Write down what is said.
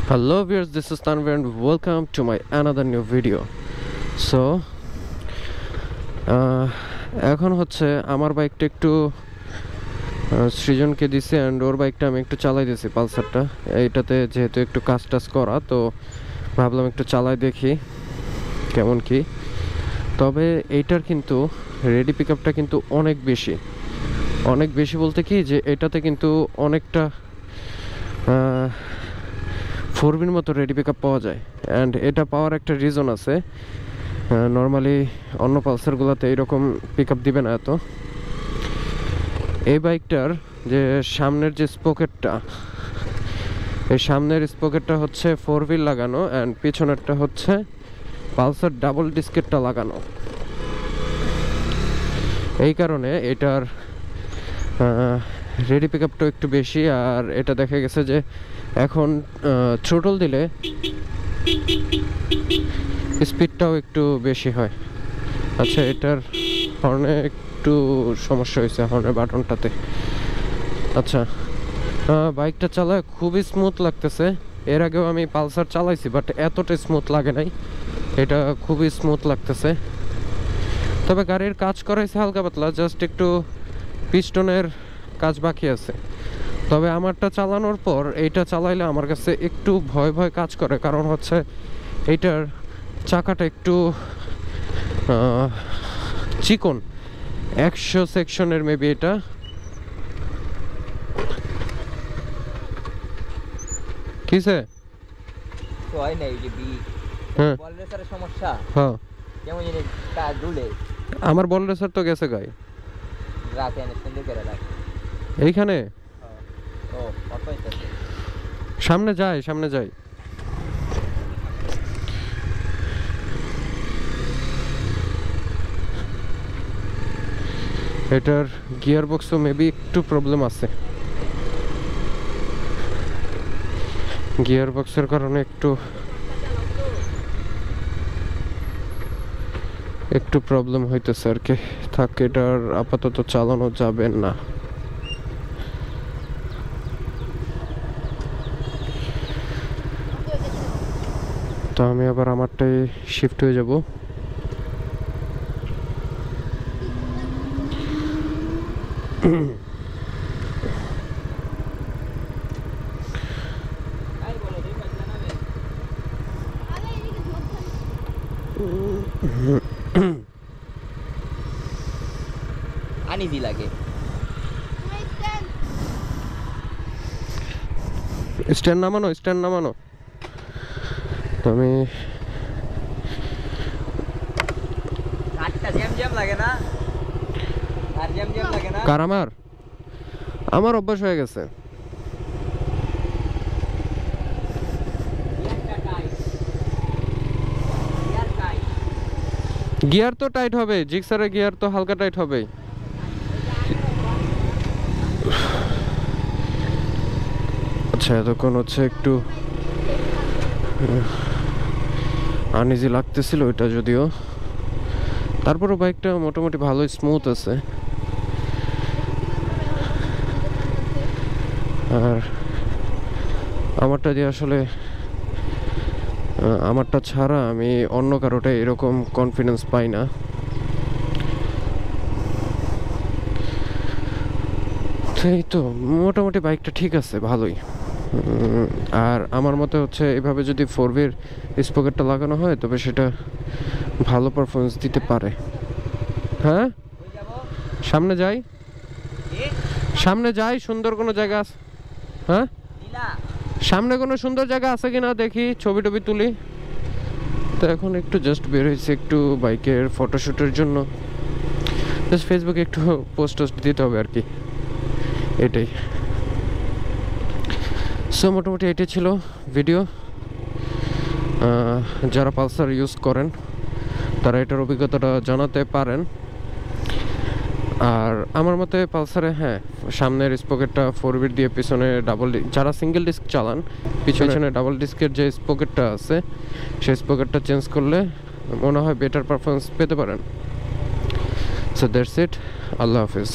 Hello viewers, this is Tanvir and welcome to my another new video. So এখন হচ্ছে আমার বাইকটা একটু সৃজনকে দিছি এন্ড ওর বাইকটা আমি একটু চালাই দিছি পালসারটা। এইটাতে যেহেতু একটু কাজ টাজ করা, তো ভাবলাম একটু চালাই দেখি কেমন কি। তবে এইটার কিন্তু রেডি পিকআপটা কিন্তু অনেক বেশি বলতে কি যে এটাতে কিন্তু অনেকটা 4B'র মতো রেডি পিকআপ পাওয়া যায়। অ্যান্ড এটা পাওয়ার একটা রিজন আছে, নর্মালি অন্য পালসারগুলোতে এইরকম পিকআপ দিবে না এত। এই বাইকটার যে সামনের যে স্পকেটটা, এই সামনের স্পকেটটা হচ্ছে 4B লাগানো অ্যান্ড পিছনেরটা হচ্ছে পালসার ডাবল ডিস্কেটটা লাগানো। এই কারণে এটার রেডি পিকআপটা একটু বেশি। আর এটা দেখা গেছে যে এখন থ্রোটল দিলে স্পিডটাও একটু বেশি হয়। আচ্ছা, এটার হর্নে একটু সমস্যা হয়েছে, হর্নের বাটনটাতে। আচ্ছা, বাইকটা চালায় খুবই স্মুথ লাগতেছে। এর আগেও আমি পালসার চালাইছি, বাট এতটা স্মুথ লাগে নাই। এটা খুবই স্মুথ লাগতেছে। তবে গাড়ির কাজ করাইছে হালকা পাতলা, জাস্ট একটু পিস্টনের কাজ বাকি আছে। তবে আমারটা চালানোর পর এইটা চালাইলে আমার কাছে একটু ভয় কাজ করে, কারণ হচ্ছে এইটার চাকাটা একটু চিকন, 100 সেকশনের মেবি। এটা কিসে তো হয় না, এই যে হ্যাঁ বল রেসারের সমস্যা। হ্যাঁ, যেমন জিনিস তা দুলে আমার বল রেসার তো গেছে গায়ে, রাখে না, সুন্দর করে রাখে এইখানে। ও কত হইতাছে, সামনে যাই। এটার গিয়ার বক্সও মেবি একটু প্রবলেম আছে। গিয়ার বক্সের কারণে একটু প্রবলেম হইতেছে আর কি। থাক, এটার আপাতত চালানো যাবে না। তো আমি আবার আমারটাই শিফট হয়ে যাব। আনিজি লাগে। স্ট্যান্ড নামানো। আমি কাটটা জ্যাম লাগে না, আর জ্যাম লাগে না। কার? আমার অভ্যাস হয়ে গেছে। গিয়ার তো টাইট হবে, জিক্সারের গিয়ার তো হালকা টাইট হবে। আচ্ছা, এতক্ষণ হচ্ছে একটু আনইজি লাগতেছিল ওইটা, যদিও তারপরও বাইকটা মোটামুটি ভালোই স্মুথ আছে। আর আমারটা দিয়ে আসলে আমারটা ছাড়া আমি অন্য কারোটা এরকম কনফিডেন্স পাই না। এই তো মোটামুটি বাইকটা ঠিক আছে, ভালোই। আর আমার মতে হচ্ছে এভাবে যদি 4B'র স্পকেটটা লাগানো হয় তবে সেটা ভালো পারফরমেন্স দিতে পারে। হ্যাঁ, সামনে যাই, সুন্দর কোনো জায়গা আছে? হ্যাঁ, সামনে কোনো সুন্দর জায়গা আছে কিনা দেখি, ছবি টবি তুলি। তো এখন একটু জাস্ট বের হয়েছে একটু বাইকের ফটোশ্যুটের জন্য, জাস্ট ফেসবুকে একটু পোস্ট দিতে হবে আর কি, এটাই। সো মোটামুটি এটাই ছিল ভিডিও। যারা পালসার ইউজ করেন তারা এটার অভিজ্ঞতাটা জানাতে পারেন। আর আমার মতে পালসারে হ্যাঁ, সামনের স্পকেটটা 4B দিয়ে, পিছনে যারা সিঙ্গেল ডিস্ক চালান পিছনে ডাবল ডিস্কের যে স্পকেটটা আছে সেই স্পকেটটা চেঞ্জ করলে মনে হয় বেটার পারফরমেন্স পেতে পারেন। So that's it, Allah Hafiz.